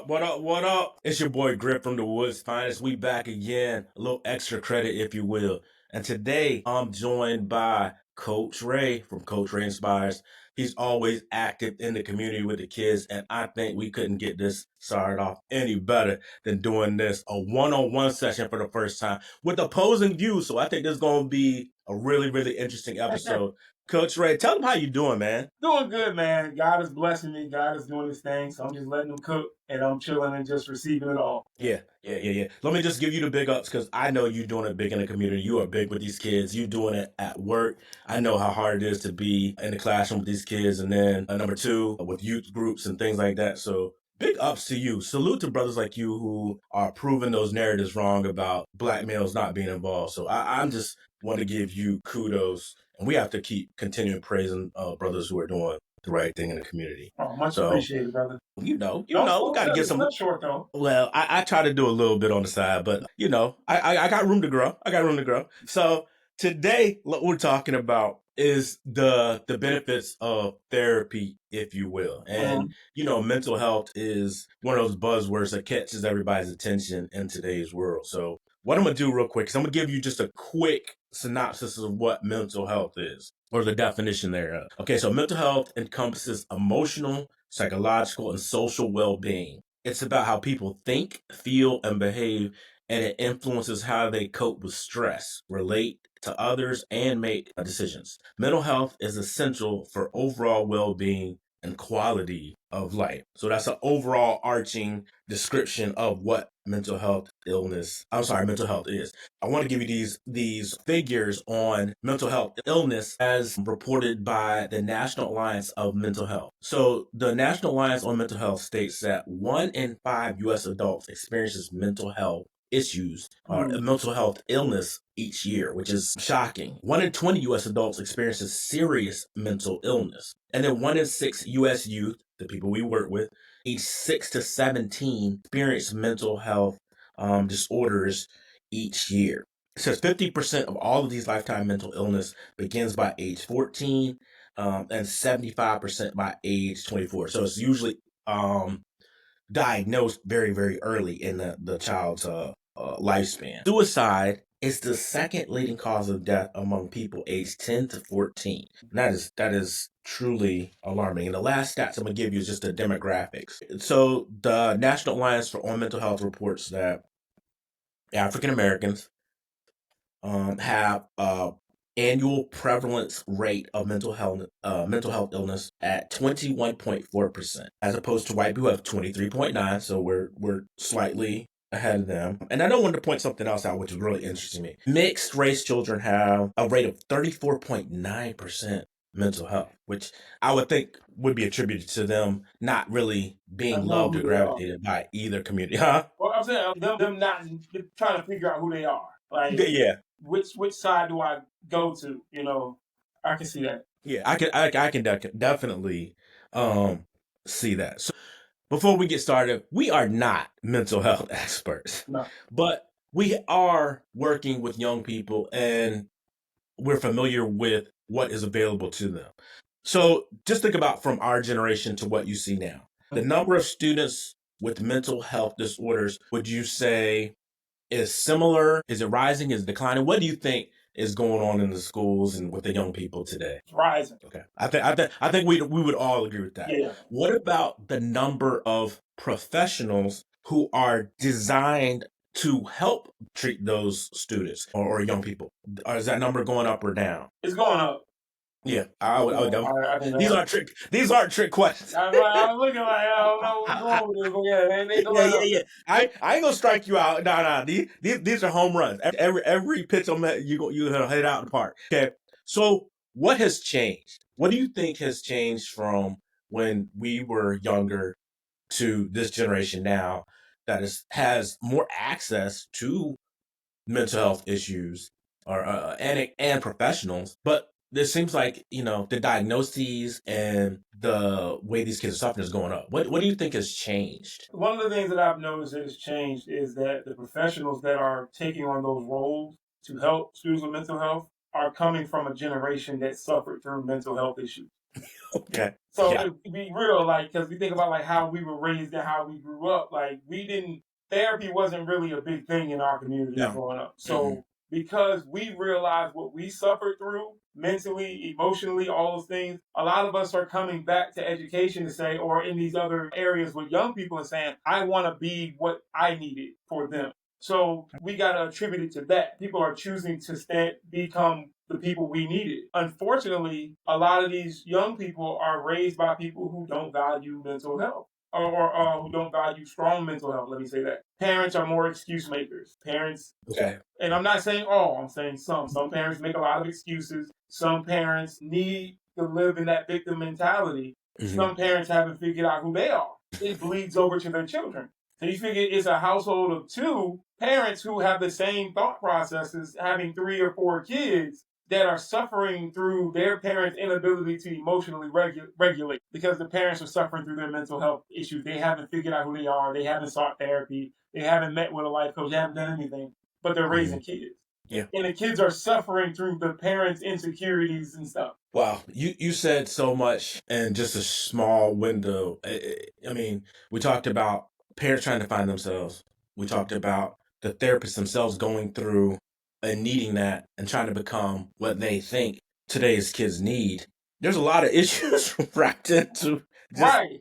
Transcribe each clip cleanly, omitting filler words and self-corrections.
up? What up? What up? It's your boy Griff from the Woods Finest. We back again. A little extra credit, if you will. And today I'm joined by Coach Ray from Coach Ray Inspires. He's always active in the community with the kids, and I think we couldn't get this started off any better than doing this a one-on-one session for the first time with opposing views. So I think this is going to be a really, really interesting episode. Coach Ray, tell them how you doing, man. Doing good, man. God is blessing me. God is doing his thing. So I'm just letting him cook and I'm chilling and just receiving it all. Yeah. Let me just give you the big ups because I know you're doing it big in the community. You are big with these kids. You doing it at work. I know how hard it is to be in the classroom with these kids. And then number two, with youth groups and things like that. So big ups to you. Salute to brothers like you who are proving those narratives wrong about black males not being involved. So I'm just want to give you kudos. And we have to keep continuing praising brothers who are doing the right thing in the community. Oh, much appreciated, brother. We got to get some. Short though. Well, I try to do a little bit on the side, but I got room to grow. So today, what we're talking about is the benefits of therapy, if you will. And, mental health is one of those buzzwords that catches everybody's attention in today's world. So what I'm going to do real quick is I'm going to give you just a quick synopsis of what mental health is, or the definition thereof. Okay, so mental health encompasses emotional, psychological, and social well-being. It's about how people think, feel, and behave, and it influences how they cope with stress, relate to others, and make decisions. Mental health is essential for overall well-being and quality of life. So that's an overall arching description of what mental health is. I want to give you these figures on mental health illness as reported by the National Alliance of Mental Health. So the National Alliance on Mental Health states that 1 in 5 U.S. adults experiences mental health issues or mental health illness each year, which is shocking. 1 in 20 U.S. adults experiences serious mental illness. And then 1 in 6 U.S. youth, the people we work with, age 6 to 17, experience mental health disorders each year. It says 50% of all of these lifetime mental illness begins by age 14 and 75% by age 24. So it's usually diagnosed very, very early in the child's lifespan. Suicide is the second leading cause of death among people aged 10 to 14. And that is truly alarming. And the last stats I'm going to give you is just the demographics. So the National Alliance on Mental Health reports that African Americans have annual prevalence rate of mental health illness at 21.4%, as opposed to white people who have 23.9. So we're slightly ahead of them. And I don't want to point something else out, which is really interesting to me. Mixed race children have a rate of 34.9% mental health, which I would think would be attributed to them not really being loved or gravitated by either community. Huh? Well, I'm saying them not trying to figure out who they are. Like, yeah. Which side do I go to? I can see that. Yeah, I can definitely see that. So before we get started, we are not mental health experts, No. But we are working with young people and we're familiar with what is available to them. So just think about from our generation to what you see now. The number of students with mental health disorders, would you say is similar? Is it rising? Is it declining? What do you think is going on in the schools and with the young people today? It's rising. Okay. I think we would all agree with that. Yeah. What about the number of professionals who are designed to help treat those students or young people? Is that number going up or down? It's going up. Yeah, I would definitely. These aren't trick questions. I'm looking like I don't know what's wrong with this. Yeah. I ain't gonna strike you out. No. These are home runs. Every pitch I'm at, you gonna hit it out of the park. Okay. So what has changed? What do you think has changed from when we were younger to this generation now that has more access to mental health issues or and professionals, but it seems like, the diagnoses and the way these kids are suffering is going up. What do you think has changed? One of the things that I've noticed that has changed is that the professionals that are taking on those roles to help students with mental health are coming from a generation that suffered through mental health issues. Okay. So Yeah. if we be real, like, because we think about like how we were raised and how we grew up, like we didn't therapy wasn't really a big thing in our communities No. growing up. So because we realized what we suffered through mentally, emotionally, all those things, a lot of us are coming back to education to say, or in these other areas with young people and saying, I want to be what I needed for them. So we got to attribute it to that. People are choosing to become the people we needed. Unfortunately, a lot of these young people are raised by people who don't value mental health or who don't value strong mental health. Let me say that. Parents are more excuse makers. Parents, Okay. and I'm not saying all, I'm saying some. Some parents make a lot of excuses. Some parents need to live in that victim mentality. Some parents haven't figured out who they are. It bleeds over to their children. So you figure it's a household of two parents who have the same thought processes, having 3 or 4 kids that are suffering through their parents' inability to emotionally regulate because the parents are suffering through their mental health issues. They haven't figured out who they are. They haven't sought therapy. They haven't met with a life coach. They haven't done anything, but they're raising kids. Yeah. And the kids are suffering through the parents' insecurities and stuff. Wow, you said so much in just a small window. I mean, we talked about parents trying to find themselves. We talked about the therapists themselves going through and needing that and trying to become what they think today's kids need. There's a lot of issues wrapped into just. Right.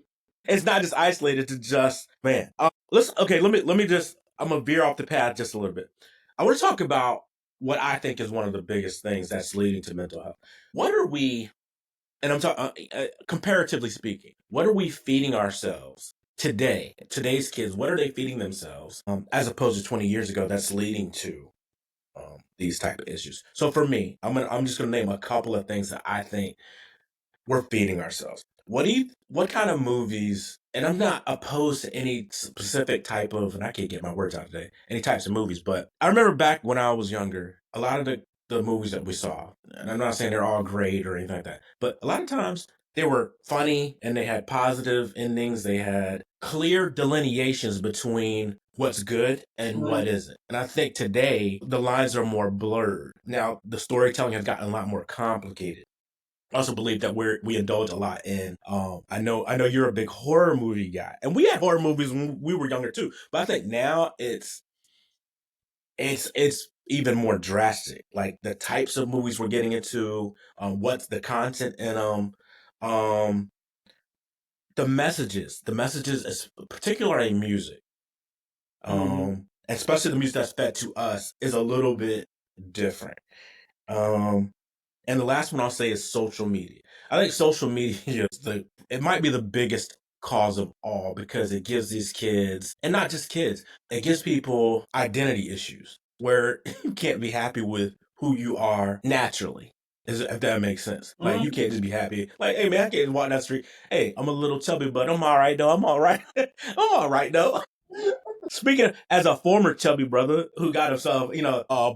It's not just isolated to just man. Listen, okay. Let me just. I'm gonna veer off the path just a little bit. I want to talk about what I think is one of the biggest things that's leading to mental health. What are we, and I'm talking comparatively speaking, what are we feeding ourselves today? Today's kids, what are they feeding themselves as opposed to 20 years ago that's leading to these type of issues? So for me, I'm just gonna name a couple of things that I think we're feeding ourselves. What kind of movies, and I'm not opposed to any specific type of, and I can't get my words out today, any types of movies, but I remember back when I was younger, a lot of the movies that we saw, and I'm not saying they're all great or anything like that, but a lot of times they were funny and they had positive endings. They had clear delineations between what's good and what isn't. And I think today the lines are more blurred. Now the storytelling has gotten a lot more complicated. I also believe that we indulge a lot in. I know you're a big horror movie guy, and we had horror movies when we were younger too. But I think now it's even more drastic. Like the types of movies we're getting into, what's the content in them, um, the messages, particularly music, especially the music that's fed to us, is a little bit different. And the last one I'll say is social media. I think social media it might be the biggest cause of all because it gives these kids, and not just kids, it gives people identity issues where you can't be happy with who you are naturally. If that makes sense. Like you can't just be happy. Like, hey man, I can't walk down the street. Hey, I'm a little chubby, but I'm all right though. I'm all right. I'm all right though. Speaking as a former chubby brother who got himself,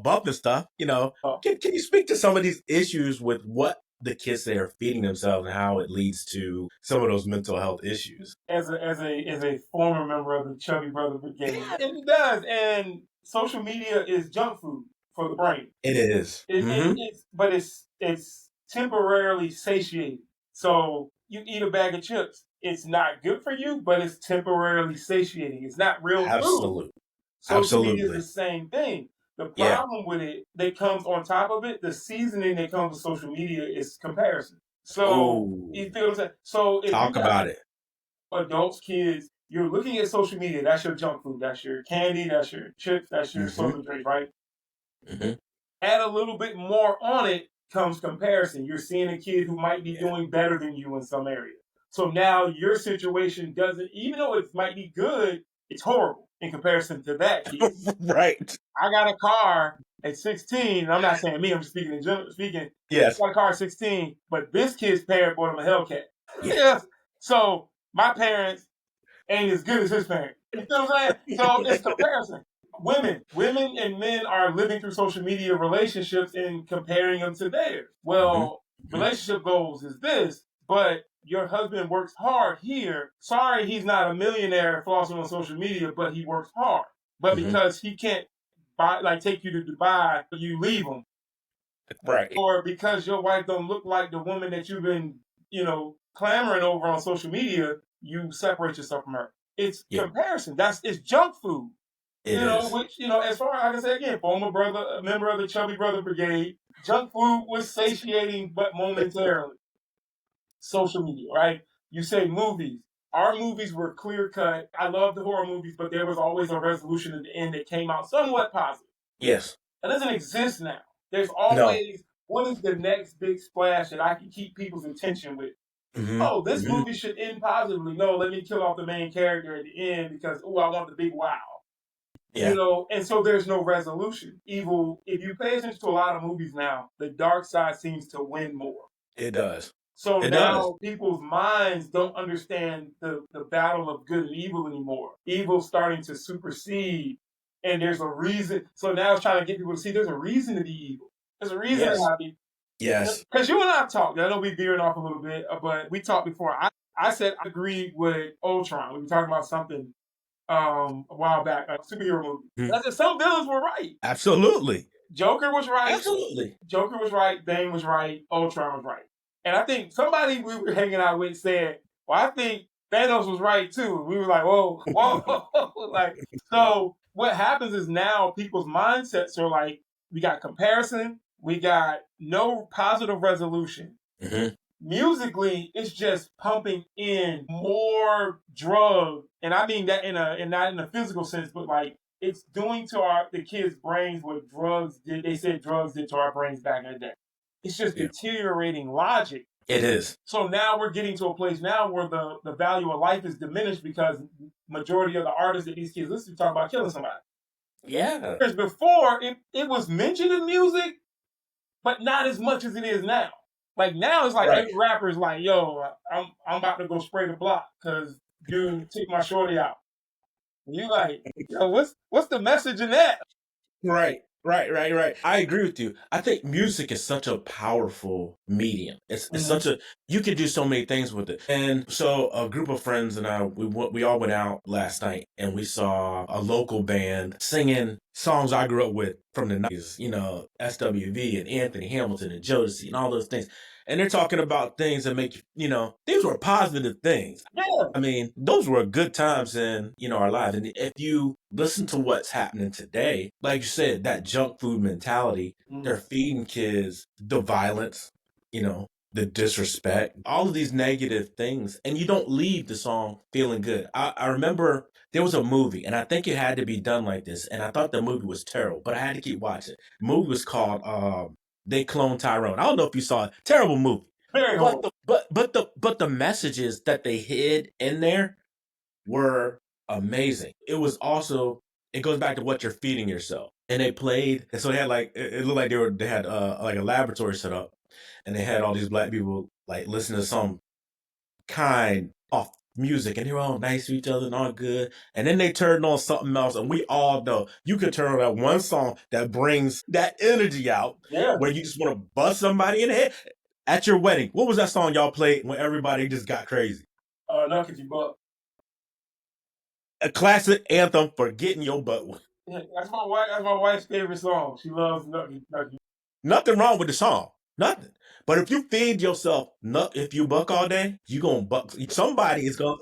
bumped and stuff, can you speak to some of these issues with what the kids they are feeding themselves and how it leads to some of those mental health issues? As a former member of the Chubby Brother Brigade, it does. And social media is junk food for the brain. It is. But it's temporarily satiating. So you eat a bag of chips. It's not good for you, but it's temporarily satiating. It's not real food. Absolutely. Social media is the same thing. The Yeah. problem with it that comes on top of it, the seasoning that comes with social media is comparison. So you feel what I'm saying? So if Talk about it. adults, kids, you're looking at social media, that's your junk food, that's your candy, that's your chips, that's your soda drink, right? Add a little bit more on it comes comparison. You're seeing a kid who might be doing better than you in some area. So now your situation doesn't, even though it might be good, it's horrible in comparison to that kid. Right. I got a car at 16, and I'm not saying me, I'm just speaking in general. Yes. I got a car at 16, but this kid's parent bought him a Hellcat. Yeah. So my parents ain't as good as his parents. You feel what I'm saying? So it's comparison. Women and men are living through social media relationships and comparing them to theirs. Well, relationship goals is this, but your husband works hard here. Sorry, he's not a millionaire flossing on social media, but he works hard. But because he can't take you to Dubai, you leave him. Right. or because your wife don't look like the woman that you've been, clamoring over on social media, you separate yourself from her. It's Yeah. comparison. It's junk food. It is. Which, as far as I can say again, former brother, a member of the Chubby Brother Brigade, junk food was satiating, but momentarily. Social media, right? You say movies. Our movies were clear cut. I love the horror movies, but there was always a resolution at the end that came out somewhat positive. Yes. That doesn't exist now. There's No. always, what is the next big splash that I can keep people's attention with? Oh, this movie should end positively. No, let me kill off the main character at the end because, I want the big wow. Yeah. And so there's no resolution. Evil, if you pay attention to a lot of movies now, the dark side seems to win more. It does. So It now does. people's minds don't understand the battle of good and evil anymore. Evil's starting to supersede, and there's a reason. So now it's trying to get people to see there's a reason to be evil. There's a reason to not be. Yes. Because you and I talked. I know we veering off a little bit, but we talked before. I said I agreed with Ultron. We were talking about something a while back, a superhero movie. I said some villains were right. Absolutely. Joker was right. Absolutely. Joker was right. Bane was right. Ultron was right. And I think somebody we were hanging out with said, well, I think Thanos was right too. We were like, whoa. So what happens is now people's mindsets are like, we got comparison, we got no positive resolution. Musically, it's just pumping in more drug, and I mean that not in a physical sense, but like it's doing to the kids' brains what drugs did. They said drugs did to our brains back in the day. It's just deteriorating logic. It is. So now we're getting to a place now where the value of life is diminished because majority of the artists that these kids listen to talk about killing somebody. Yeah. Because before it was mentioned in music, but not as much as it is now. Like now it's like every rapper's like, yo, I'm about to go spray the block because dude took my shorty out. And you like, yo, what's the message in that? Right. I agree with you. I think music is such a powerful medium. It's such a, you can do so many things with it. And so a group of friends and I, we all went out last night and we saw a local band singing songs I grew up with from the 90s, SWV and Anthony Hamilton and Jodeci and all those things. And they're talking about things that make you, these were positive things. Yeah. I mean, those were good times in, our lives. And if you listen to what's happening today, like you said, that junk food mentality, they're feeding kids the violence, the disrespect, all of these negative things. And you don't leave the song feeling good. I remember there was a movie, and I think it had to be done like this. And I thought the movie was terrible, but I had to keep watching. The movie was called They Cloned Tyrone. I don't know if you saw it. Terrible movie. Very horrible. But the messages that they hid in there were amazing. It was also, it goes back to what you're feeding yourself. And they played, and so they had like, it looked like they had like a laboratory set up, and they had all these black people like listening to some kind of music, and they were all nice to each other and all good. And then they turned on something else, and we all know you can turn on that one song that brings that energy out, where you just want to bust somebody in the head. At your wedding, what was that song y'all played when everybody just got crazy? Nuckety Buck. A classic anthem for getting your butt wet. Yeah, that's my wife's favorite song. She loves Nucky. Nothing wrong with the song. Nothing. But if you feed yourself if you buck all day, you gonna buck. Somebody is gonna.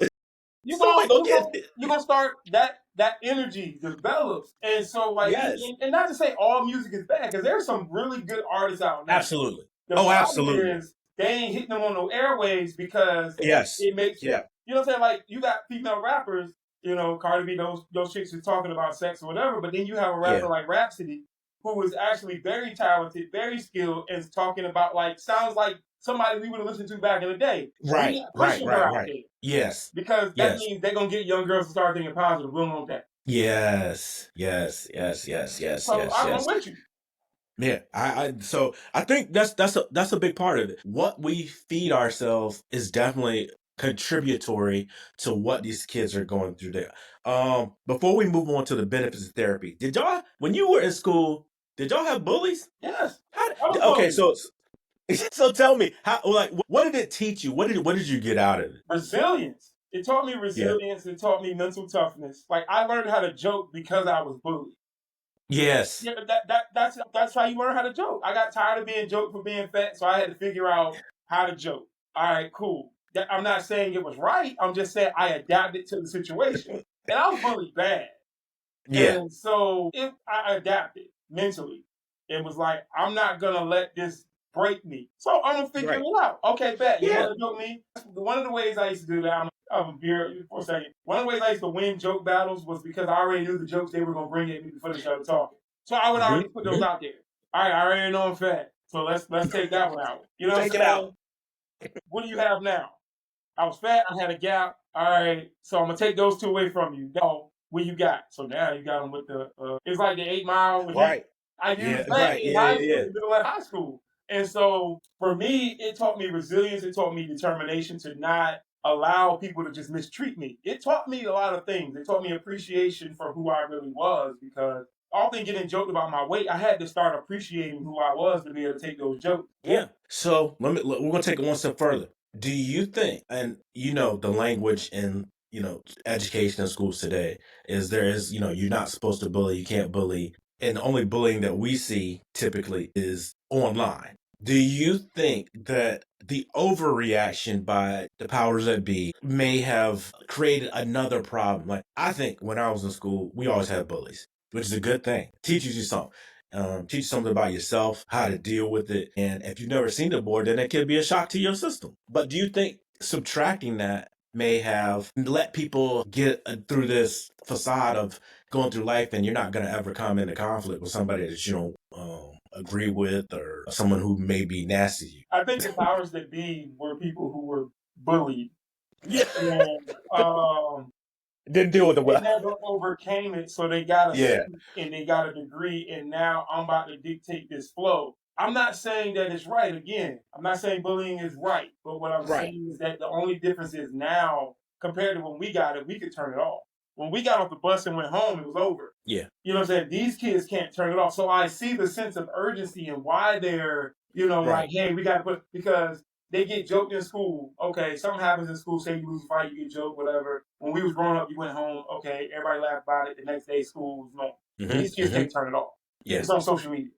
You're gonna start that energy develops, and so like, and not to say all music is bad, because there's some really good artists out now. Absolutely. The problem is they ain't hitting them on no airwaves because it makes you know what I'm saying. Like you got female rappers, Cardi B, those chicks are talking about sex or whatever, but then you have a rapper like Rhapsody who is actually very talented, very skilled, and is talking about sounds like somebody we would have listened to back in the day. Right. Yes. Because that means they're gonna get young girls to start thinking positive. We don't want that. Yes. So I'm with you. Yeah, so I think that's a big part of it. What we feed ourselves is definitely contributory to what these kids are going through there. Before we move on to the benefits of therapy, did y'all, when you were in school, did y'all have bullies? Yes. Okay, so tell me, what did it teach you? What did you get out of it? Resilience. It taught me resilience. It taught me mental toughness. Like I learned how to joke because I was bullied. Yes. Yeah, that's how you learn how to joke. I got tired of being joked for being fat, so I had to figure out how to joke. All right, cool. I'm not saying it was right. I'm just saying I adapted to the situation, and I was bullied bad. Yeah. And so I adapted mentally. It was like, I'm not gonna let this break me. So I'm gonna figure Right. it out. Okay, bet. You Yeah. wanna joke me? One of the ways I used to do that, I'm here for a second. One of the ways I used to win joke battles was because I already knew the jokes they were gonna bring at me before they started talking. So I would already put those out there. All right, I already know I'm fat. So let's take that one out. You know what I'm Take it out. saying? What do you have now? I was fat. I had a gap. All right, so I'm gonna take those two away from you. Now, what you got? So now you got them with the. It's like the 8 Mile. Right. I Yeah. used that Right. in Yeah. high Yeah. school, Yeah. middle of high school, and so for me, it taught me resilience. It taught me determination to not allow people to just mistreat me. It taught me a lot of things. It taught me appreciation for who I really was because often getting joked about my weight, I had to start appreciating who I was to be able to take those jokes. Yeah. So we're gonna take it one step further. Do you think, and the language in education in schools today is you're not supposed to bully, you can't bully, and the only bullying that we see typically is online. Do you think that the overreaction by the powers that be may have created another problem? Like, I think when I was in school, we always had bullies, which is a good thing. Teaches you something. Teach you something about yourself, how to deal with it. And if you've never seen it before, then it could be a shock to your system. But do you think subtracting that may have let people get through this facade of going through life and you're not going to ever come into conflict with somebody that you don't agree with or someone who may be nasty to you? I think the powers that be were people who were bullied. Yeah. And Didn't deal with it they well. never overcame it, so they got a Yeah. seat and they got a degree, and now I'm about to dictate this flow. I'm not saying that it's right. Again, I'm not saying bullying is right, but what I'm Right. saying is that the only difference is now compared to when we got it, we could turn it off. When we got off the bus and went home, it was over. Yeah. You know what I'm saying? These kids can't turn it off. So I see the sense of urgency and why they're, Right. like, hey, we got to put, because they get joked in school. Okay, something happens in school. Say you lose a fight, you get joked, whatever. When we was growing up, you went home. Okay, everybody laughed about it. The next day, school was normal. Mhm, These kids mhm. can't turn it off. Yeah. It's on social media.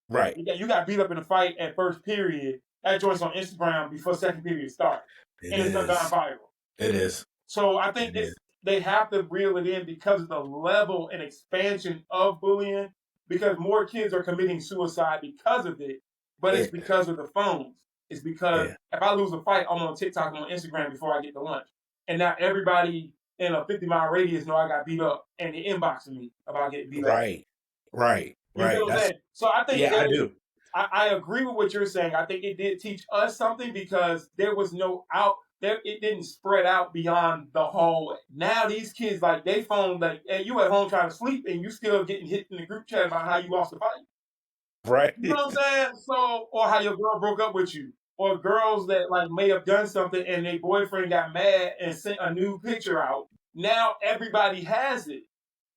Right. You got beat up in a fight at first period. That joint's on Instagram before second period starts. It And it's done is. viral. It is. So I think It is. they have to reel it in because of the level and expansion of bullying, because more kids are committing suicide because of it, but it's Yeah. because of the phones. It's because Yeah. if I lose a fight, I'm on TikTok and on Instagram before I get to lunch. And now everybody in a 50-mile radius know I got beat up and they inboxing me about getting beat up. Right. Right. You feel Right. what I'm saying? So I think Yeah, I do. I agree with what you're saying. I think it did teach us something because there was no out there. It didn't spread out beyond the hallway. Now these kids, like, they phone, like, hey, you at home trying to sleep and you still getting hit in the group chat about how you lost the fight. Right. You know what I'm saying? So, or how your girl broke up with you, or girls that like may have done something and their boyfriend got mad and sent a new picture out. Now everybody has it.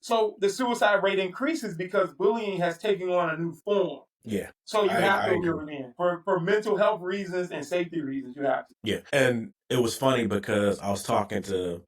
So the suicide rate increases because bullying has taken on a new form. Yeah. So you have I to agree. reel it in for mental health reasons and safety reasons. You have to. Yeah. And it was funny because I was talking to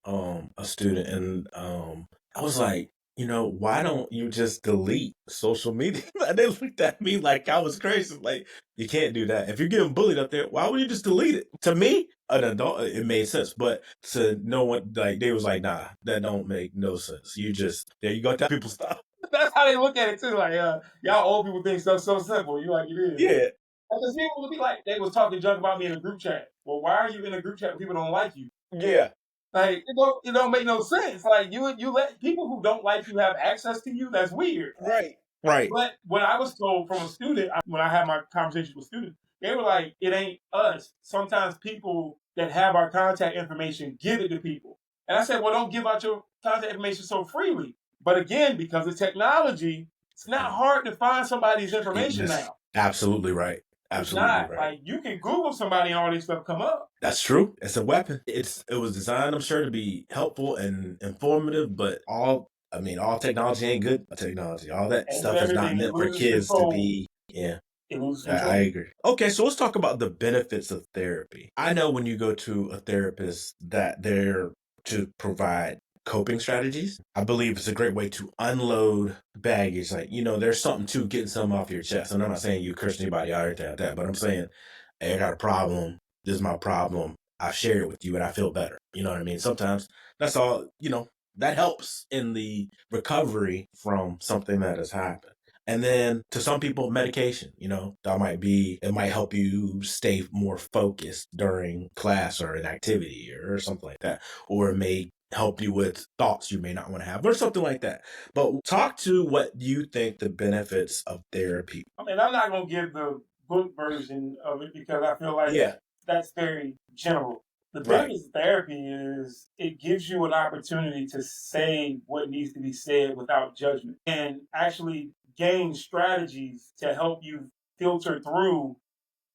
a student and I was like, why don't you just delete social media? And they looked at me like I was crazy. Like, you can't do that. If you're getting bullied up there, why would you just delete it? To me, an adult, it made sense. But to no one, like, they was like, nah, that don't make no sense. There you go, tell people stop. That's how they look at it too. Like, y'all old people think stuff's so simple. You like, it is. Yeah. Because people would be like, they was talking junk about me in a group chat. Well, why are you in a group chat when people don't like you? Yeah. Like, it don't make no sense. Like, you let people who don't like you have access to you. That's weird. Right. Right. But what I was told from a student, when I had my conversations with students, they were like, it ain't us. Sometimes people that have our contact information give it to people. And I said, well, don't give out your contact information so freely. But again, because of technology, it's not hard to find somebody's information now. Absolutely right. Absolutely It's not. right. Like, you can Google somebody and all this stuff come up. That's true. It's a weapon. It was designed, I'm sure, to be helpful and informative, but all technology ain't good technology. All that And stuff is not everything, it meant for loses kids to control. be. Yeah. It loses I control. agree. Okay, so let's talk about the benefits of therapy. I know when you go to a therapist that they're to provide coping strategies. I believe it's a great way to unload baggage. Like, there's something to getting something off your chest. And I'm not saying you curse anybody out or anything like that, but I'm saying, hey, I got a problem. This is my problem. I share it with you and I feel better. You know what I mean? Sometimes that's all, that helps in the recovery from something that has happened. And then to some people, medication, it might help you stay more focused during class or an activity or something like that. Or it may help you with thoughts you may not want to have or something like that. But talk to what you think the benefits of therapy. I mean, I'm not going to give the book version of it because I feel like that's very general. The benefits of therapy is it gives you an opportunity to say what needs to be said without judgment and actually gain strategies to help you filter through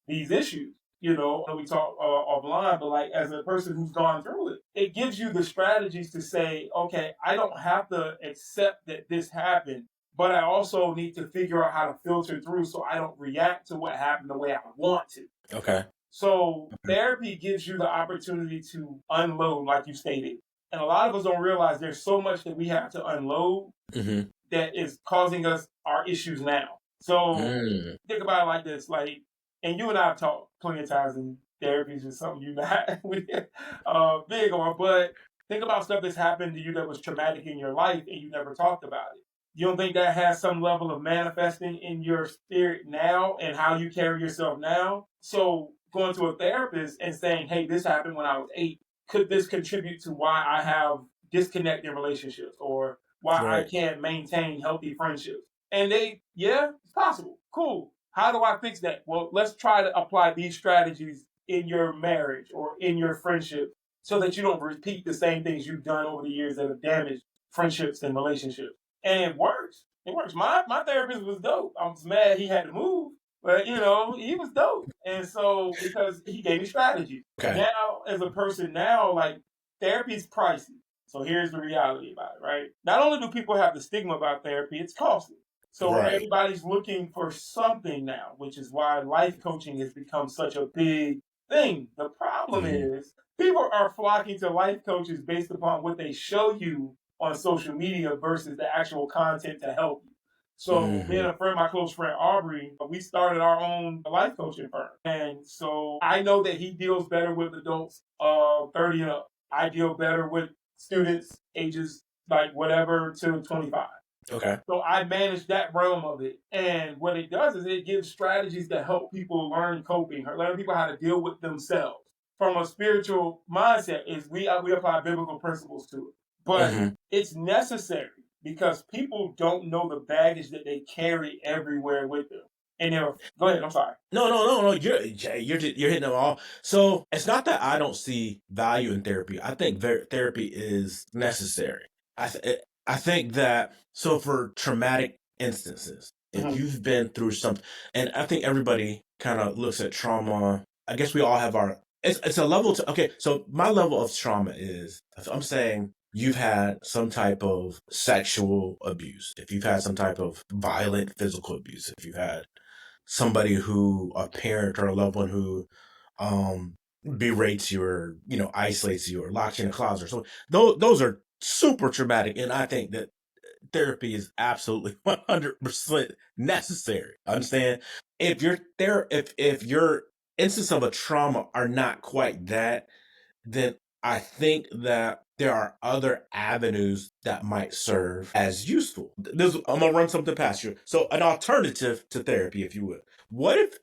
these issues. We talk offline, but like as a person who's gone through it, it gives you the strategies to say, okay, I don't have to accept that this happened, but I also need to figure out how to filter through so I don't react to what happened the way I want to. Okay. So therapy gives you the opportunity to unload, like you stated. And a lot of us don't realize there's so much that we have to unload that is causing us our issues now. So think about it like this, and you and I have talked plenty of times in therapy is just something you're not big on, but think about stuff that's happened to you that was traumatic in your life and you never talked about it. You don't think that has some level of manifesting in your spirit now and how you carry yourself now? So going to a therapist and saying, hey, this happened when I was 8. Could this contribute to why I have disconnected relationships or why I can't maintain healthy friendships? And it's possible. Cool. How do I fix that? Well, let's try to apply these strategies in your marriage or in your friendship so that you don't repeat the same things you've done over the years that have damaged friendships and relationships. And it works. It works. My therapist was dope. I was mad he had to move, but he was dope. And so because he gave me strategies. Okay. Now, as a person like therapy is pricey. So here's the reality about it, right? Not only do people have the stigma about therapy, it's costly. So everybody's looking for something now, which is why life coaching has become such a big thing. The problem is people are flocking to life coaches based upon what they show you on social media versus the actual content to help you. So me and my close friend Aubrey, we started our own life coaching firm. And so I know that he deals better with adults 30 and up. I deal better with students ages like whatever to 25. Okay. So I manage that realm of it. And what it does is it gives strategies that help people learn coping, or learn people how to deal with themselves. From a spiritual mindset is we apply biblical principles to it. But it's necessary because people don't know the baggage that they carry everywhere with them. And go ahead. I'm sorry. No. You're hitting them all. So it's not that I don't see value in therapy. I think therapy is necessary. I think that for traumatic instances, if you've been through something, and I think everybody kind of looks at trauma. I guess we all have it's a level to, okay. So my level of trauma is, if I'm saying you've had some type of sexual abuse, if you've had some type of violent physical abuse, if you've had somebody a parent or a loved one who berates you or, isolates you or locks you in a closet or something, those are super traumatic. And I think that therapy is absolutely 100% necessary. Understand? If your instance of a trauma are not quite that, then I think that there are other avenues that might serve as useful. I'm going to run something past you. So an alternative to therapy, if you would.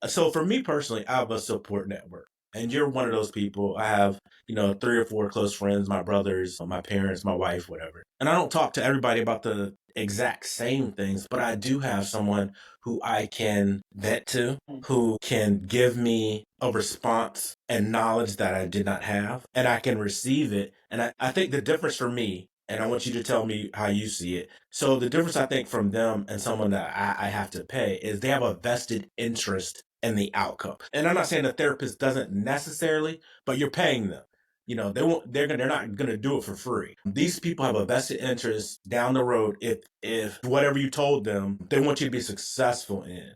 So for me personally, I have a support network. And you're one of those people. I have, 3 or 4 close friends, my brothers, my parents, my wife, whatever. And I don't talk to everybody about the exact same things, but I do have someone who I can vent to, who can give me a response and knowledge that I did not have, and I can receive it. And I think the difference for me, and I want you to tell me how you see it. So the difference I think from them and someone that I have to pay is they have a vested interest in the outcome. And I'm not saying the therapist doesn't necessarily, but you're paying them. They're not gonna do it for free. These people have a vested interest down the road if whatever you told them, they want you to be successful in.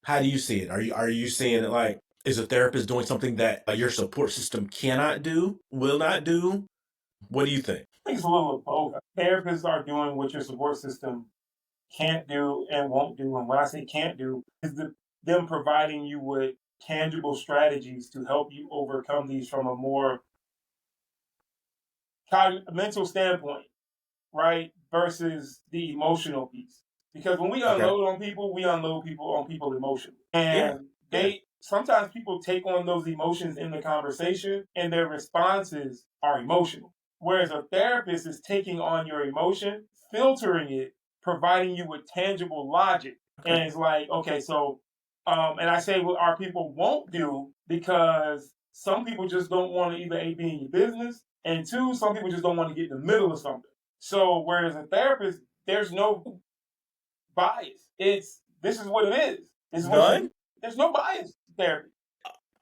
How do you see it? Are you seeing it like, is a therapist doing something that your support system cannot do, will not do? What do you think? I think it's a little of both. Therapists are doing what your support system can't do and won't do. And what I say can't do is them providing you with tangible strategies to help you overcome these from a more mental standpoint, right? Versus the emotional piece. Because when we Okay. unload on people, we unload people on people emotionally. Yeah. And Yeah. they sometimes people take on those emotions in the conversation and their responses are emotional. Whereas a therapist is taking on your emotion, filtering it, providing you with tangible logic. Okay. And it's like, okay, so and I say what our people won't do because some people just don't want to either A, be in your business, and two, some people just don't want to get in the middle of something. So whereas a therapist, there's no bias. This is what it is. This is what None? there's no bias in therapy.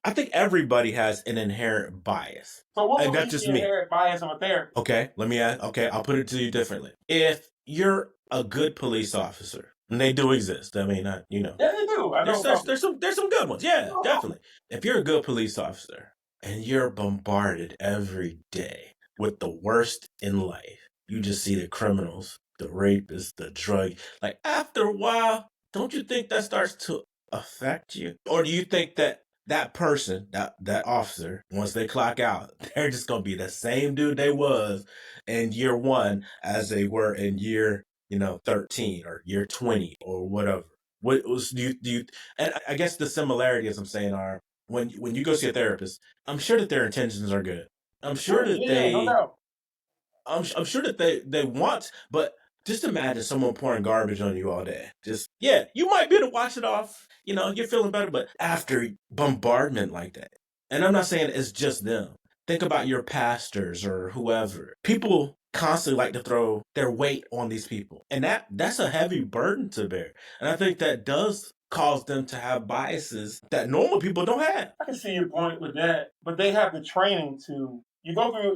I think everybody has an inherent bias. So what And would that's be just the me. inherent bias of a therapist? Okay, let me ask. Okay, I'll put it to you differently. If you're a good police officer, and they do exist, I mean, Yeah, they do. I know. there's some good ones. Yeah, No, definitely. If you're a good police officer and you're bombarded every day with the worst in life, you just see the criminals, the rapists, the drug. Like after a while, don't you think that starts to affect you, or do you think that that person, that officer, once they clock out, they're just gonna be the same dude they was in year one as they were in year 13 or year 20 or whatever? What was do you and I guess the similarity, as I'm saying, are when you go see a therapist, I'm sure that their intentions are good. I'm sure sure, that yeah, no they doubt. I'm sure that they want, but just imagine someone pouring garbage on you all day. Just yeah, you might be able to wash it off. You're feeling better, but after bombardment like that, and I'm not saying it's just them. Think about your pastors or whoever. People constantly like to throw their weight on these people, and that's a heavy burden to bear. And I think that does cause them to have biases that normal people don't have. I can see your point with that, but they have the training to you go through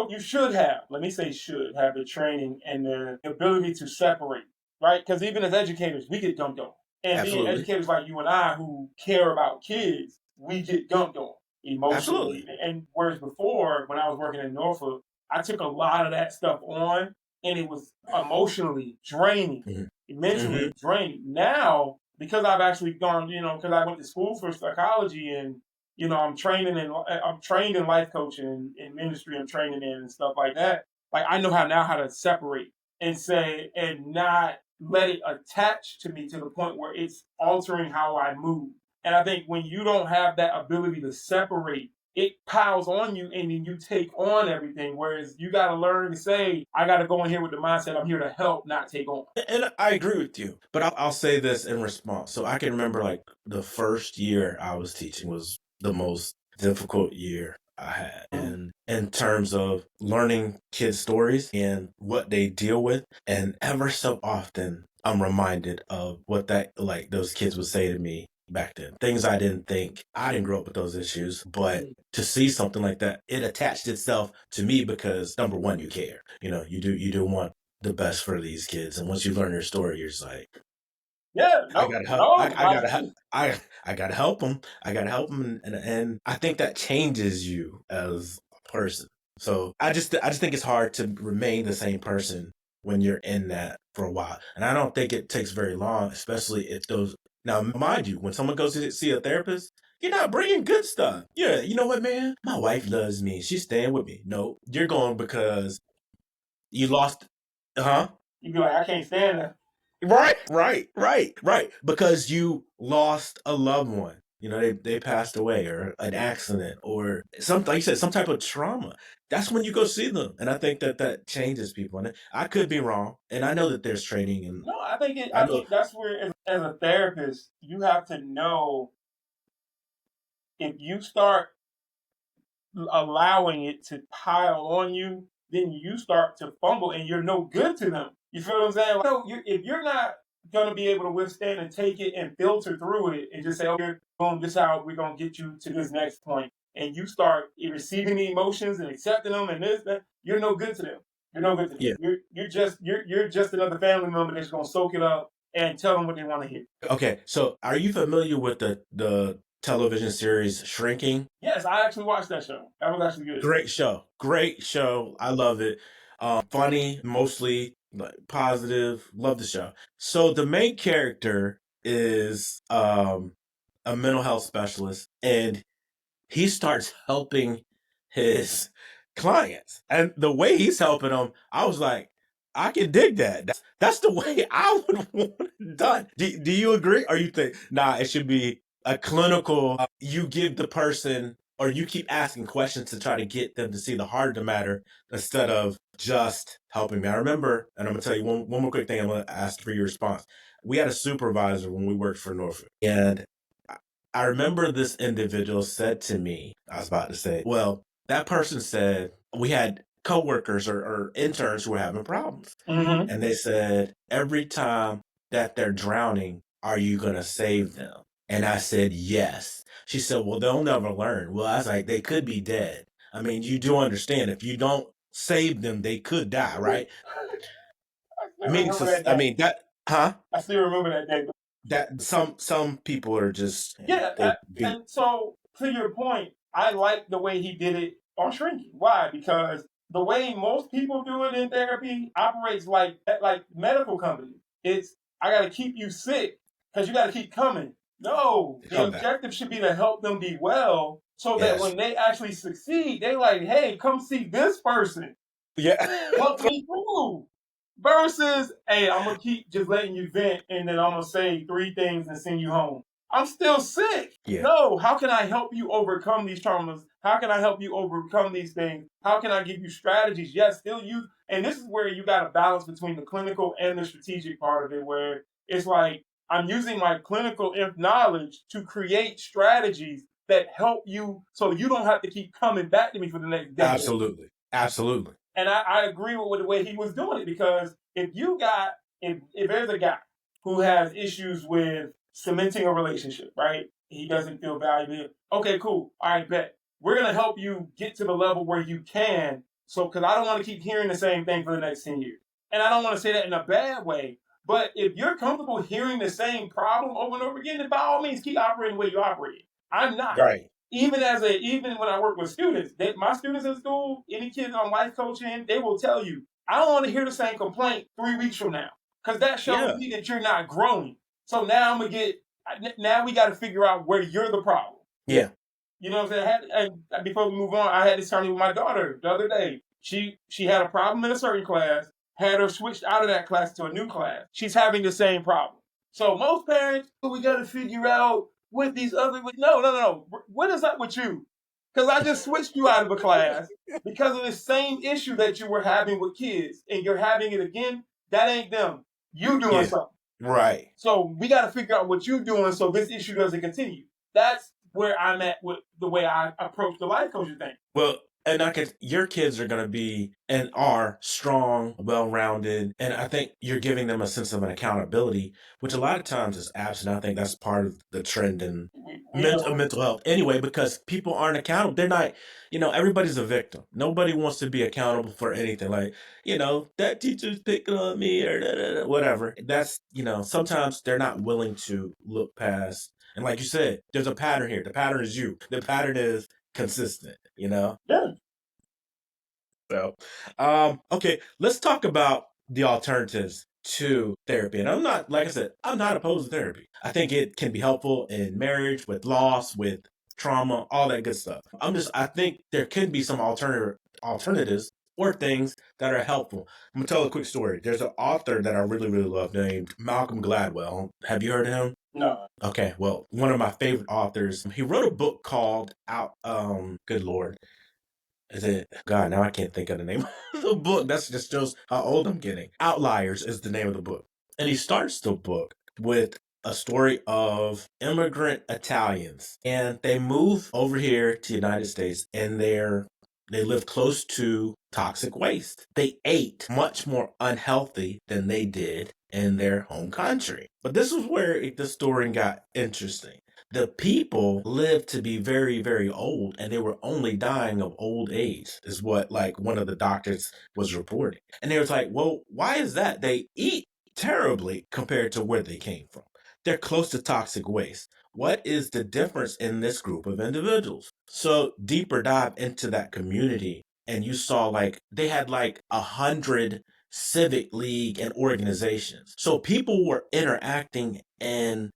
you should have, let me say should have the training and the ability to separate, right? Because even as educators, we get dumped on. And being Absolutely, educators like you and I who care about kids, we get dumped on emotionally. absolutely. And whereas before, when I was working in Norfolk, I took a lot of that stuff on and it was emotionally draining, Hmm. Hmm. mentally draining. Now, because I've actually gone, because I went to school for psychology and I'm trained in life coaching in ministry and training in and stuff like that. Like I know how to separate and say and not let it attach to me to the point where it's altering how I move. And I think when you don't have that ability to separate, it piles on you and then you take on everything. Whereas you got to learn to say, I got to go in here with the mindset I'm here to help, not take on. And I agree with you, but I'll say this in response. So I can remember like the first year I was teaching was the most difficult year I had in terms of learning kids' stories and what they deal with. And ever so often, I'm reminded of what those kids would say to me back then. Things I didn't think. I didn't grow up with those issues, but to see something like that, it attached itself to me because number one, you care. You do want the best for these kids. And once you learn their story, you're just like, Yeah, I no, gotta help. no, I like gotta help. I gotta help them. I gotta help them, and I think that changes you as a person. So I just think it's hard to remain the same person when you're in that for a while, and I don't think it takes very long, especially if those. Now, mind you, when someone goes to see a therapist, you're not bringing good stuff. Yeah, you know what, man? My wife loves me. She's staying with me. No, you're going because you lost. Huh? you'd be like, I can't stand that. Right. Because you lost a loved one. They passed away or an accident or some, like you said, some type of trauma. That's when you go see them. And I think that changes people. And I could be wrong. And I know that there's training and No, I think I I know. think that's where, as a therapist, you have to know if you start allowing it to pile on you, then you start to fumble and you're no good to them. You feel what I'm saying? Like, no, if you're not going to be able to withstand and take it and filter through it and just say, okay, boom, this is how we're going to get you to this next point, and you start receiving the emotions and accepting them and this, that, you're no good to them. You're no good to them. Yeah. You're just another family member that's going to soak it up and tell them what they want to hear. Okay. So are you familiar with the television series Shrinking. Yes, I actually watched that show. That was actually good. Great show. Great show. I love it. Funny, mostly like, positive. Love the show. So the main character is a mental health specialist, and he starts helping his clients. And the way he's helping them, I was like, I can dig that. That's the way I would want it done. Do you agree? Or you think, nah, it should be a clinical, you give the person, or you keep asking questions to try to get them to see the heart of the matter instead of just helping me. I remember, and I'm going to tell you one more quick thing I'm going to ask for your response. We had a supervisor when we worked for Norfolk, and I remember this individual said to me, I was about to say, well, that person said we had coworkers or interns who were having problems. Mm-hmm. And they said, every time that they're drowning, are you going to save them? And I said, yes. She said, well, they'll never learn. Well, I was like, they could be dead. I mean, you do understand if you don't save them, they could die, right? I remember that day. I mean, that, huh? I still remember that day. That some people are just, Yeah, and so to your point, I like the way he did it on Shrinking. Why? Because the way most people do it in therapy operates like medical companies. It's I got to keep you sick because you got to keep coming. No, the objective should be to help them be well, so that when they actually succeed, they like, hey, come see this person. Yeah, help me through. Versus, hey, I'm gonna keep just letting you vent, and then I'm gonna say 3 things and send you home. I'm still sick. Yeah. No, how can I help you overcome these traumas? How can I help you overcome these things? How can I give you strategies? Yes, still use, and this is where you got a balance between the clinical and the strategic part of it, where it's like I'm using my clinical knowledge to create strategies that help you, so you don't have to keep coming back to me for the next day. Absolutely, absolutely. And I agree with the way he was doing it, because if there's a guy who has issues with cementing a relationship, right? He doesn't feel valuable. Okay, cool. All right, bet. We're going to help you get to the level where you can. So, because I don't want to keep hearing the same thing for the next 10 years. And I don't want to say that in a bad way. But if you're comfortable hearing the same problem over and over again, then by all means, keep operating the way you operate. I'm not. Right. Even when I work with students, my students in school, any kids on life coaching, they will tell you, I don't want to hear the same complaint 3 weeks from now, because that shows me that you're not growing. So now now we got to figure out where you're the problem. Yeah. You know what I'm saying? And before we move on, I had this conversation with my daughter the other day. She had a problem in a certain class, had her switched out of that class to a new class. She's having the same problem. So most parents, we got to figure out with these other, no. What is up with you? Because I just switched you out of a class because of the same issue that you were having with kids, and you're having it again. That ain't them. You doing something. Right. So we got to figure out what you're doing so this issue doesn't continue. That's where I'm at with the way I approach the life coaching thing. Well, and your kids are going to be and are strong, well-rounded, and I think you're giving them a sense of an accountability, which a lot of times is absent. I think that's part of the trend in mental health anyway, because people aren't accountable. They're not, everybody's a victim. Nobody wants to be accountable for anything. Like, that teacher's picking on me or whatever. That's, sometimes they're not willing to look past. And like you said, there's a pattern here. The pattern is you. The pattern is consistent, Yeah. So, okay, let's talk about the alternatives to therapy. And I'm not, like I said, I'm not opposed to therapy. I think it can be helpful in marriage, with loss, with trauma, all that good stuff. I think there can be some alternatives or things that are helpful. I'm gonna tell a quick story. There's an author that I really, really love named Malcolm Gladwell. Have you heard of him? No. Okay, well, one of my favorite authors. He wrote a book called good Lord. Is it God? Now I can't think of the name of the book. That's just shows how old I'm getting. Outliers is the name of the book. And he starts the book with a story of immigrant Italians. And they move over here to the United States, and they live close to toxic waste. They ate much more unhealthy than they did in their home country. But this is where the story got interesting. The people lived to be very, very old, and they were only dying of old age, is what one of the doctors was reporting. And they was like, well, why is that? They eat terribly compared to where they came from. They're close to toxic waste. what is the difference in this group of individuals? So deeper dive into that community, and you saw like they had like 100 civic league and organizations. So people were interacting in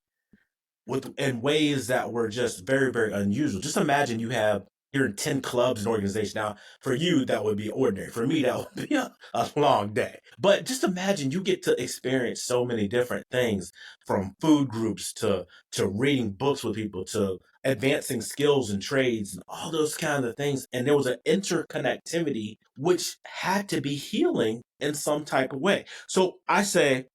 ways that were just very, very unusual. Just imagine you're in 10 clubs and organizations. Now, for you, that would be ordinary. For me, that would be a long day. But just imagine you get to experience so many different things, from food groups to reading books with people to advancing skills and trades and all those kind of things. And there was an interconnectivity which had to be healing in some type of way. So I say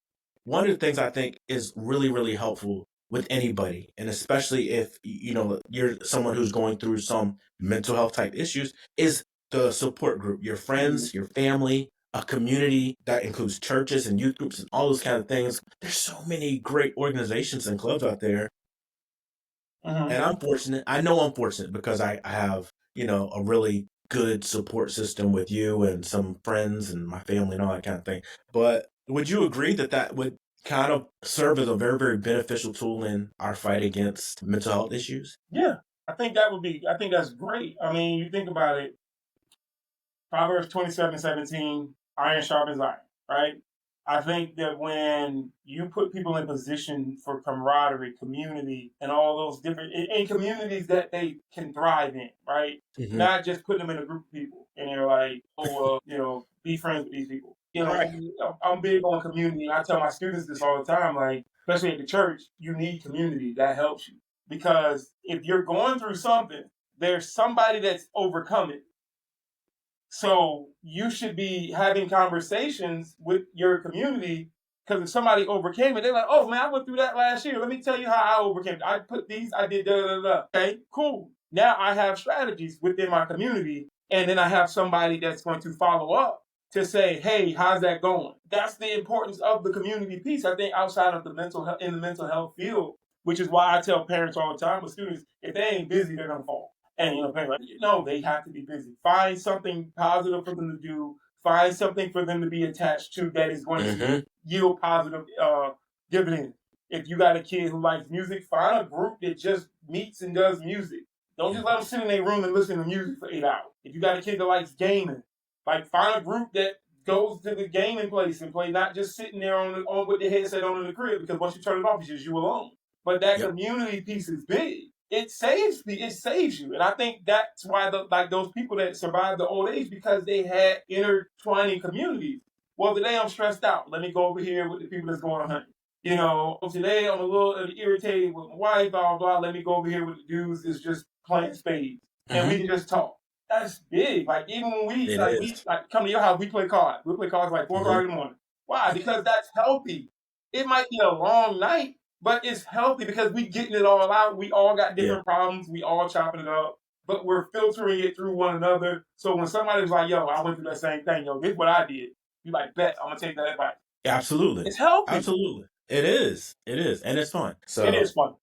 one of the things I think is really, really helpful with anybody, and especially if you're someone who's going through some mental health type issues, is the support group, your friends, your family, a community that includes churches and youth groups and all those kind of things. There's so many great organizations and clubs out there, and I'm fortunate. I know I'm fortunate because I have a really good support system with you and some friends and my family and all that kind of thing. But would you agree that that would kind of serve as a very, very beneficial tool in our fight against mental health issues? Yeah, I think that's great. I mean, you think about it, Proverbs 27:17, iron sharpens iron, right? I think that when you put people in position for camaraderie, community, and all those different in communities that they can thrive in, right? Mm-hmm. Not just putting them in a group of people and you're like, oh, be friends with these people. Right. I'm big on community. I tell my students this all the time, like, especially at the church, you need community that helps you. Because if you're going through something, there's somebody that's overcome it. So you should be having conversations with your community, because if somebody overcame it, they're like, oh man, I went through that last year. Let me tell you how I overcame it. I put these, I did da da da. Okay, cool. Now I have strategies within my community, and then I have somebody that's going to follow up to say, hey, how's that going? That's the importance of the community piece. I think outside of the mental health, in the mental health field, which is why I tell parents all the time with students, if they ain't busy, they're gonna fall. And parents like, no, they have to be busy. Find something positive for them to do. Find something for them to be attached to that is going to yield positive dividends. If you got a kid who likes music, find a group that just meets and does music. Don't just let them sit in their room and listen to music for 8 hours. If you got a kid that likes gaming, like find a group that goes to the gaming place and play, not just sitting there on with the headset on in the crib, because once you turn it off, it's just you alone. But that community piece is big. It saves you, and I think that's why those people that survived the old age, because they had intertwining communities. Well, today I'm stressed out. Let me go over here with the people that's going hunting. Today I'm a little irritated with my wife, blah, blah, blah. Let me go over here with the dudes that's just playing spades, and we can just talk. That's big. Like, even when we come to your house, we play cards. We play cards like 4 o'clock in the morning. Why? Because that's healthy. It might be a long night, but it's healthy because we getting it all out. We all got different problems. We all chopping it up, but we're filtering it through one another. So when somebody's like, yo, I went through that same thing. Yo, this is what I did. You like, bet, I'm going to take that advice. Absolutely. It's healthy. Absolutely. It is. It is. And it's fun. So it is fun.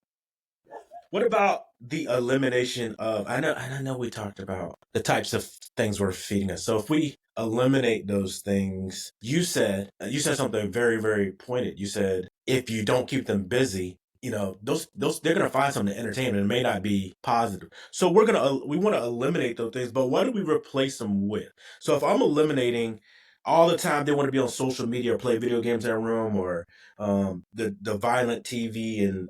What about the elimination of, I know we talked about the types of things we're feeding us. So if we eliminate those things, you said something very, very pointed. You said, if you don't keep them busy, those they're going to find something to entertain, and it may not be positive. So we want to eliminate those things, but what do we replace them with? So if I'm eliminating all the time they want to be on social media or play video games in a room, or the violent TV and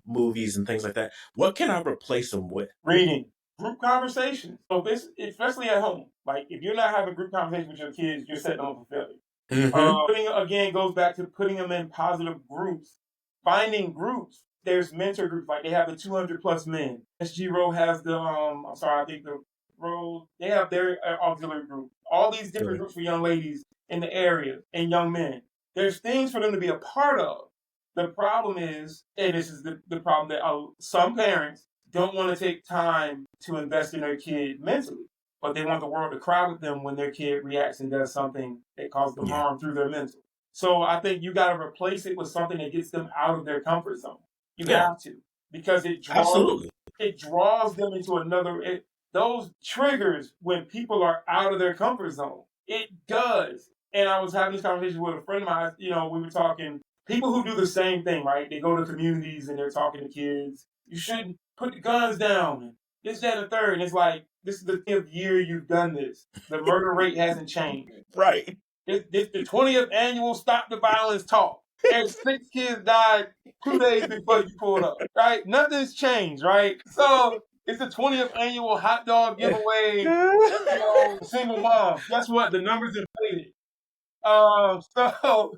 movies and things like that, what can I replace them with? Reading. Group conversations. So especially at home. Like, if you're not having group conversations with your kids, you're setting them up for failure. Putting, again, goes back to putting them in positive groups. Finding groups. There's mentor groups. Like, they have the 200 plus men. SG Row has they have their auxiliary group. All these different groups for young ladies in the area and young men. There's things for them to be a part of. The problem is, and this is the problem, that some parents don't want to take time to invest in their kid mentally, but they want the world to cry with them when their kid reacts and does something that causes them harm through their mental. So I think you got to replace it with something that gets them out of their comfort zone. You have to, because it draws them into another. Those triggers when people are out of their comfort zone. It does. And I was having this conversation with a friend of mine. We were talking. People who do the same thing, right? They go to communities and they're talking to kids. You shouldn't put the guns down. And this, that, and the third. And it's like, this is the 10th year you've done this. The murder rate hasn't changed. Right. This the 20th annual Stop the Violence talk. And 6 kids died 2 days before you pulled up, right? Nothing's changed, right? So it's the 20th annual hot dog giveaway, single mom. Guess what? The numbers inflated. So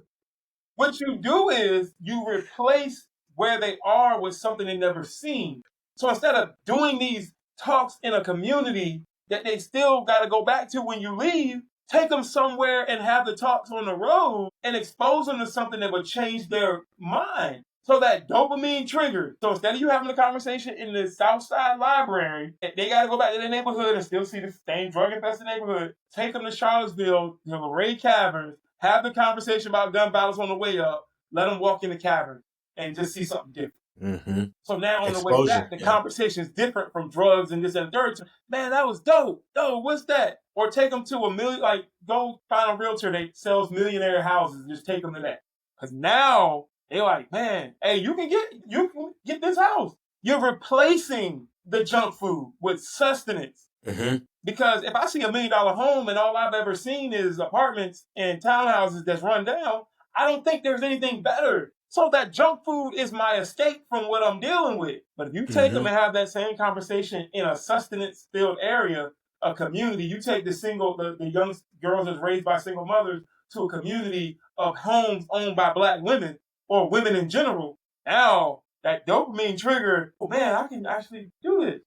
what you do is you replace where they are with something they've never seen. So instead of doing these talks in a community that they still got to go back to when you leave, take them somewhere and have the talks on the road and expose them to something that would change their mind. So that dopamine trigger. So instead of you having a conversation in the Southside Library, they got to go back to their neighborhood and still see the same drug-infested neighborhood. Take them to Charlottesville, to the Ray Caverns, have the conversation about gun battles on the way up, let them walk in the cavern and just see something different. Mm-hmm. So now on the way back, the conversation is different from drugs and this and third. Man, that was dope. Dope, what's that? Or take them to a million, like go find a realtor that sells millionaire houses and just take them to that. Because now they're like, man, hey, you can get this house. You're replacing the junk food with sustenance. Mm-hmm. Because if I see $1 million home and all I've ever seen is apartments and townhouses that's run down, I don't think there's anything better. So that junk food is my escape from what I'm dealing with. But if you take them and have that same conversation in a sustenance-filled area, a community, you take the young girls that's raised by single mothers to a community of homes owned by Black women or women in general. Now that dopamine trigger, oh man, I can actually do this.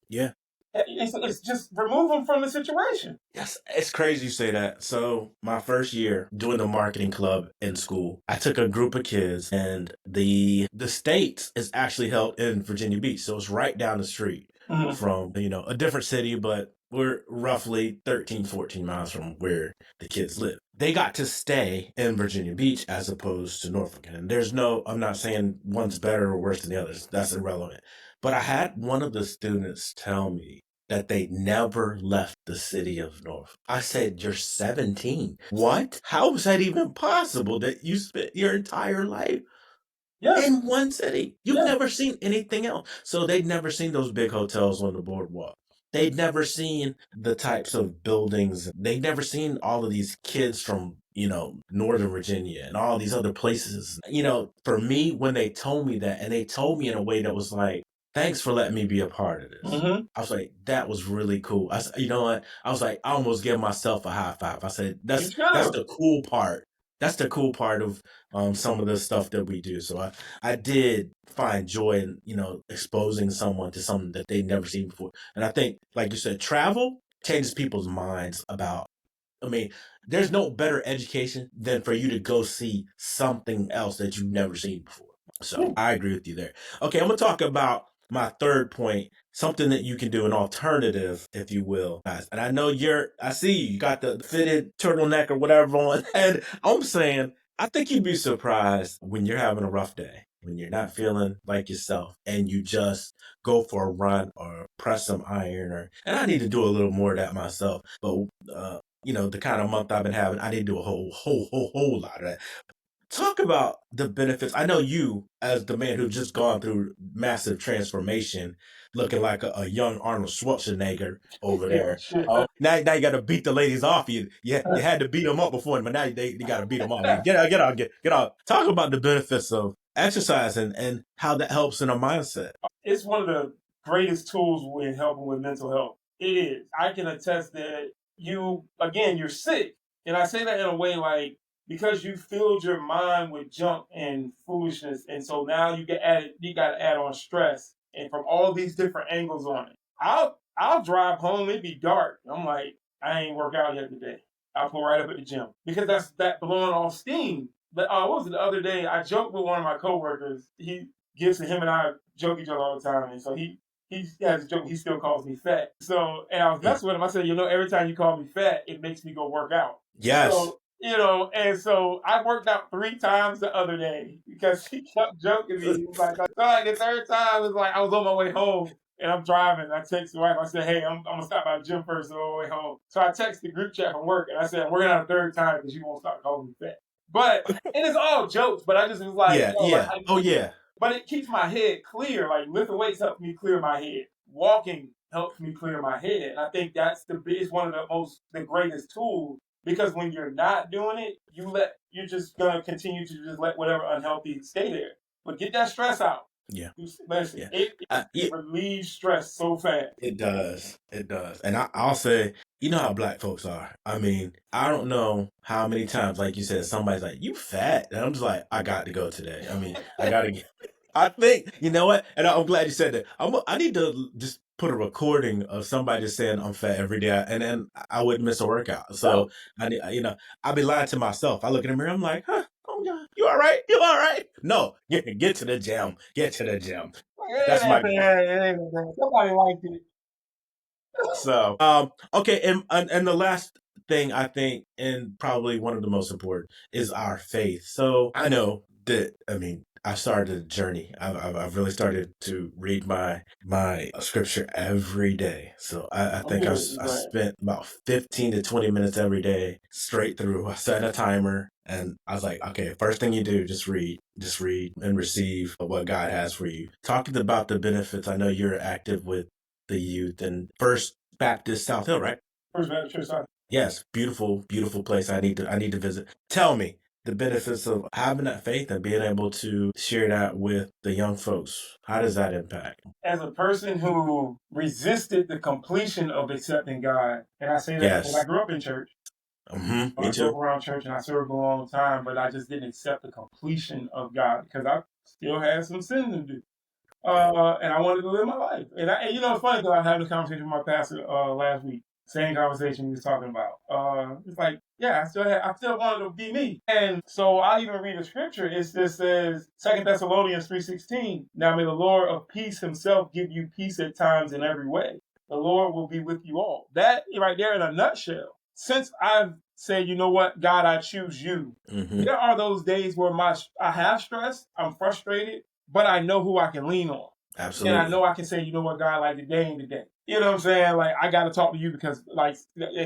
Yeah. It's just remove them from the situation. Yes, it's crazy you say that. So my first year doing the marketing club in school, I took a group of kids, and the States is actually held in Virginia Beach. So it's right down the street from, a different city, but we're roughly 13, 14 miles from where the kids live. They got to stay in Virginia Beach as opposed to Norfolk. And I'm not saying one's better or worse than the others. That's irrelevant. But I had one of the students tell me that they never left the city of Norfolk. I said, you're 17. What? How is that even possible that you spent your entire life in one city? You've never seen anything else. So they'd never seen those big hotels on the boardwalk. They'd never seen the types of buildings. They'd never seen all of these kids from, Northern Virginia and all these other places. For me, when they told me that, and they told me in a way that was like, thanks for letting me be a part of this. Mm-hmm. I was like, that was really cool. I said, you know what? I was like, I almost gave myself a high five. I said, that's the cool part. That's the cool part of some of the stuff that we do. So I did find joy in, exposing someone to something that they'd never seen before. And I think, like you said, travel changes people's minds about, there's no better education than for you to go see something else that you've never seen before. So I agree with you there. Okay, I'm going to talk about my third point, something that you can do, an alternative, if you will, guys. And I know I see you got the fitted turtleneck or whatever on. And I'm saying, I think you'd be surprised when you're having a rough day, when you're not feeling like yourself, and you just go for a run or press some iron, and I need to do a little more of that myself. But, the kind of month I've been having, I need to do a whole lot of that. Talk about the benefits. I know you, as the man who's just gone through massive transformation, looking like a young Arnold Schwarzenegger over there. Now you got to beat the ladies off you. You had to beat them up before, but now you got to beat them off. Get out. Talk about the benefits of exercise and how that helps in a mindset. It's one of the greatest tools when helping with mental health. It is. I can attest that you're sick. And I say that in a way like, because you filled your mind with junk and foolishness, and so now you got to add on stress, and from all these different angles on it. I'll drive home, it'd be dark. I'm like, I ain't work out yet today. I'll go right up at the gym because that's that blowing off steam. But what was it the other day? I joked with one of my coworkers. Him and I joke each other all the time, and so he has a joke. He still calls me fat. So, and I was messing with him. I said, every time you call me fat, it makes me go work out. Yes. So, and so I worked out 3 times the other day because he kept joking me. He was like the third time was like I was on my way home and I'm driving. I text the wife. I said, hey, I'm gonna stop by the gym first on my way home. So I text the group chat from work and I said, we're gonna have a third time because you won't stop calling me fat. But it is all jokes. But I just was like, yeah. But it keeps my head clear. Like lifting weights helps me clear my head. Walking helps me clear my head. And I think that's it's one of the greatest tools, because when you're not doing it, you're just gonna continue to just let whatever unhealthy stay there. But get that stress out. Yeah. Listen, Yeah. it relieves stress so fast. It does. It does. And I'll say, you know how black folks are. I mean, I don't know how many times, like you said, somebody's like, you fat. And I'm just like, I got to go today. I mean, I got to get. I think, you know what? And I'm glad you said that. I need to just put a recording of somebody just saying I'm fat every day, and then I wouldn't miss a workout. So I need, I'll be lying to myself. I look in the mirror, I'm like, huh? Oh yeah, you all right? You all right? No, get to the gym. Get to the gym. That's my goal. Somebody liked it. So, okay, and the last thing I think, and probably one of the most important, is our faith. So I know that, I mean, I started a journey. I've really started to read my scripture every day. So I think I spent about 15 to 20 minutes every day straight through. I set a timer. And I was like, okay, first thing you do, just read and receive what God has for you. Talking about the benefits, I know you're active with the youth and First Baptist South Hill, right? First Baptist South. Yes, beautiful, beautiful place. I need to visit. Tell me the benefits of having that faith and being able to share that with the young folks. How does that impact? As a person who resisted the completion of accepting God, and I say that because I grew up in church. Mm-hmm. Me I too. grew up around church and I served a long time, but I just didn't accept the completion of God because I still had some sin to do. And I wanted to live my life. And you know, it's funny because I had this conversation with my pastor last week. Same conversation we was talking about. It's like, yeah, I still wanted to be me. And so I'll even read a scripture. It just says, 2 Thessalonians 3:16. Now may the Lord of peace himself give you peace at times in every way. The Lord will be with you all. That right there in a nutshell. Since I've said, you know what, God, I choose you. Mm-hmm. There are those days where I have stress, I'm frustrated, but I know who I can lean on. Absolutely. And I know I can say, you know what, God, like today ain't the day. You know what I'm saying? Like, I got to talk to you because, like,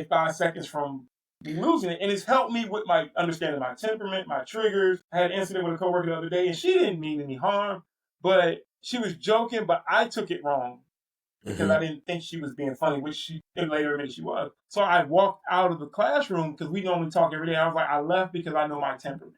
5 seconds from me losing it. And it's helped me with my understanding my temperament, my triggers. I had an incident with a coworker the other day, and she didn't mean any harm, but she was joking, but I took it wrong because I didn't think she was being funny, which she later admitted she was. So I walked out of the classroom because we normally talk every day. I was like, I left because I know my temperament.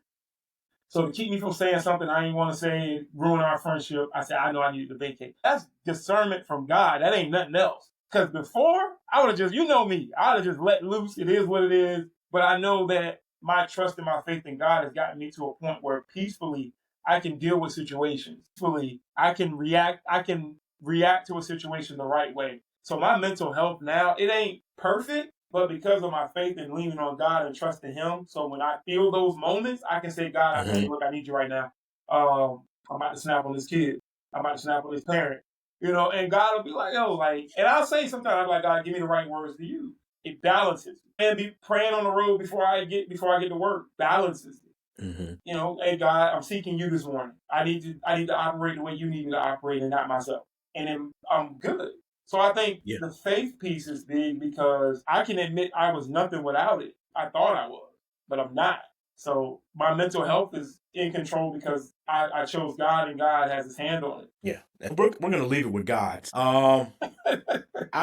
So to keep me from saying something I didn't want to say, ruin our friendship, I said, I know I needed to vacate. That's discernment from God. That ain't nothing else. Because before, I would have just, you know me, I would have just let loose. It is what it is. But I know that my trust and my faith in God has gotten me to a point where peacefully I can deal with situations. Peacefully, I can react to a situation the right way. So my mental health now, it ain't perfect, but because of my faith and leaning on God and trusting him, so when I feel those moments, I can say, God, look, I need you right now. I'm about to snap on this kid. I'm about to snap on this parent. You know, and God will be like, yo, like, and I'll say sometimes, I'm like, God, give me the right words to use. It balances. And be praying on the road before I get to work balances it. Mm-hmm. You know, hey God, I'm seeking you this morning. I need to operate the way you need me to operate and not myself. And then I'm good. So I think the faith piece is big because I can admit I was nothing without it. I thought I was, but I'm not. So my mental health is in control because I chose God and God has his hand on it. Yeah. And we're going to leave it with God. I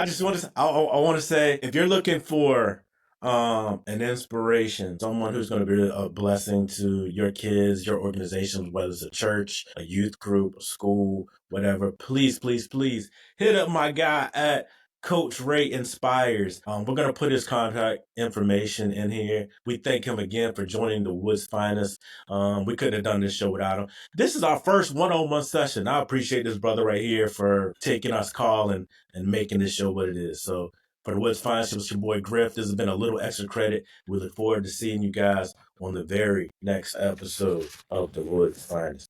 just want to, I want to say, if you're looking for an inspiration, someone who's going to be a blessing to your kids, your organizations, whether it's a church, a youth group, a school, whatever, please, please, please hit up my guy at Coach Ray Inspires. We're going to put his contact information in here. We thank him again for joining the Woods Finest. We couldn't have done this show without him. This is our first one-on-one session. I appreciate this brother right here for taking us call and making this show what it is. So for the Woods Finest, it was your boy Griff. This has been a little extra credit. We look forward to seeing you guys on the very next episode of the Woods Finest.